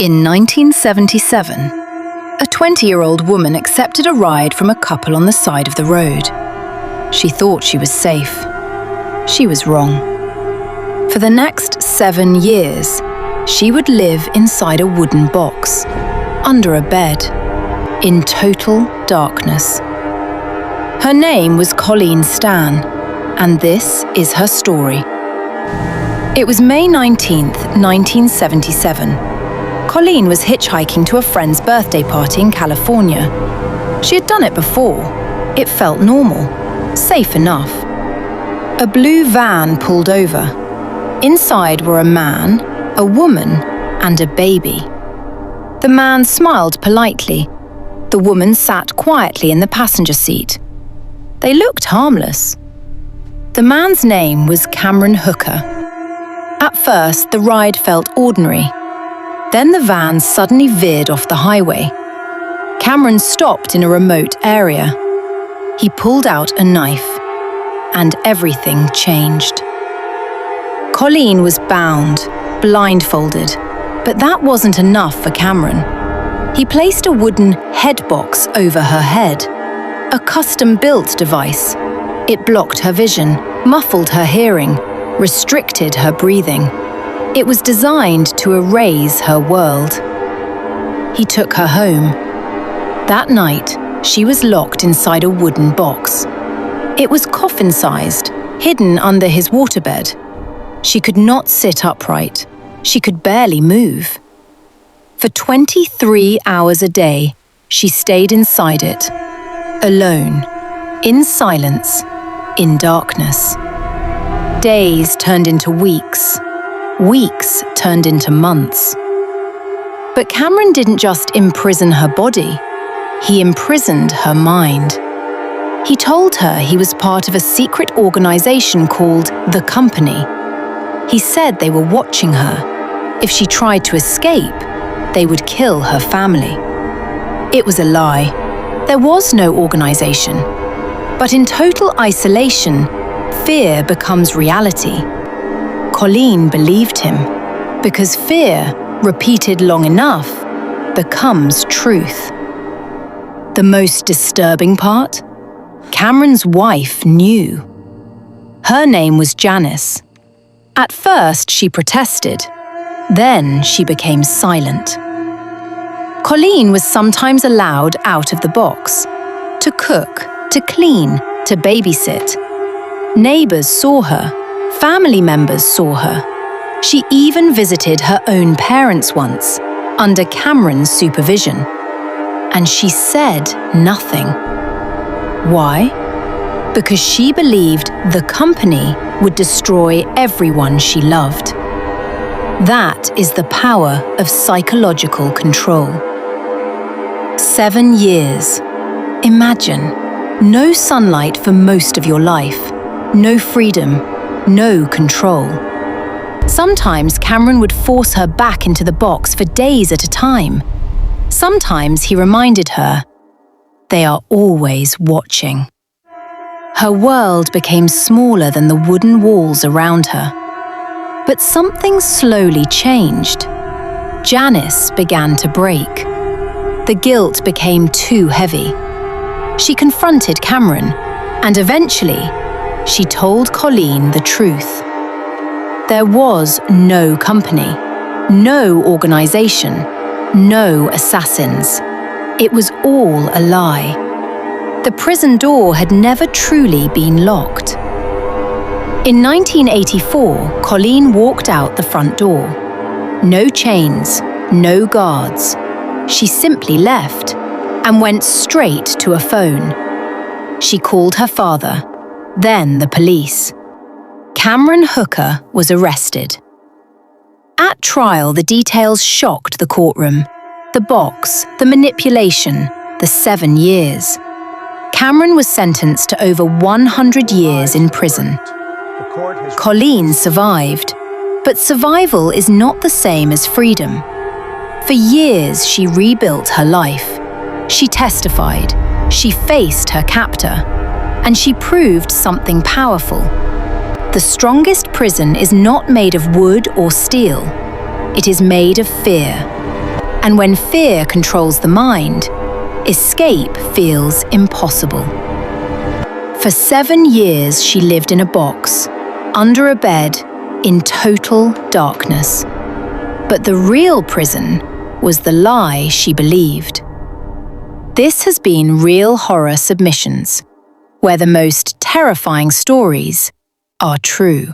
In 1977, a 20-year-old woman accepted a ride from a couple on the side of the road. She thought she was safe. She was wrong. For the next 7 years, she would live inside a wooden box, under a bed, in total darkness. Her name was Colleen Stan, and this is her story. It was May 19th, 1977. Colleen was hitchhiking to a friend's birthday party in California. She had done it before. It felt normal, safe enough. A blue van pulled over. Inside were a man, a woman, and a baby. The man smiled politely. The woman sat quietly in the passenger seat. They looked harmless. The man's name was Cameron Hooker. At first, the ride felt ordinary. Then the van suddenly veered off the highway. Cameron stopped in a remote area. He pulled out a knife, and everything changed. Colleen was bound, blindfolded, but that wasn't enough for Cameron. He placed a wooden head box over her head, a custom-built device. It blocked her vision, muffled her hearing, restricted her breathing. It was designed to erase her world. He took her home. That night, she was locked inside a wooden box. It was coffin-sized, hidden under his waterbed. She could not sit upright. She could barely move. For 23 hours a day, she stayed inside it, alone, in silence, in darkness. Days turned into weeks. Weeks turned into months. But Cameron didn't just imprison her body. He imprisoned her mind. He told her he was part of a secret organization called The Company. He said they were watching her. If she tried to escape, they would kill her family. It was a lie. There was no organization. But in total isolation, fear becomes reality. Colleen believed him, because fear, repeated long enough, becomes truth. The most disturbing part? Cameron's wife knew. Her name was Janice. At first, she protested. Then she became silent. Colleen was sometimes allowed out of the box, to cook, to clean, to babysit. Neighbors saw her. Family members saw her. She even visited her own parents once, under Cameron's supervision. And she said nothing. Why? Because she believed the company would destroy everyone she loved. That is the power of psychological control. 7 years. Imagine. No sunlight for most of your life. No freedom. No control. Sometimes Cameron would force her back into the box for days at a time. Sometimes he reminded her, they are always watching. Her world became smaller than the wooden walls around her. But something slowly changed. Janice began to break. The guilt became too heavy. She confronted Cameron, and eventually, she told Colleen the truth. There was no company, no organization, no assassins. It was all a lie. The prison door had never truly been locked. In 1984, Colleen walked out the front door. No chains, no guards. She simply left and went straight to a phone. She called her father, then the police. Cameron Hooker was arrested. At trial, the details shocked the courtroom. The box, the manipulation, the 7 years. Cameron was sentenced to over 100 years in prison. Colleen survived, but survival is not the same as freedom. For years, she rebuilt her life. She testified, she faced her captor, and she proved something powerful. The strongest prison is not made of wood or steel. It is made of fear. And when fear controls the mind, escape feels impossible. For 7 years, she lived in a box, under a bed, in total darkness. But the real prison was the lie she believed. This has been Real Horror Submissions, where the most terrifying stories are true.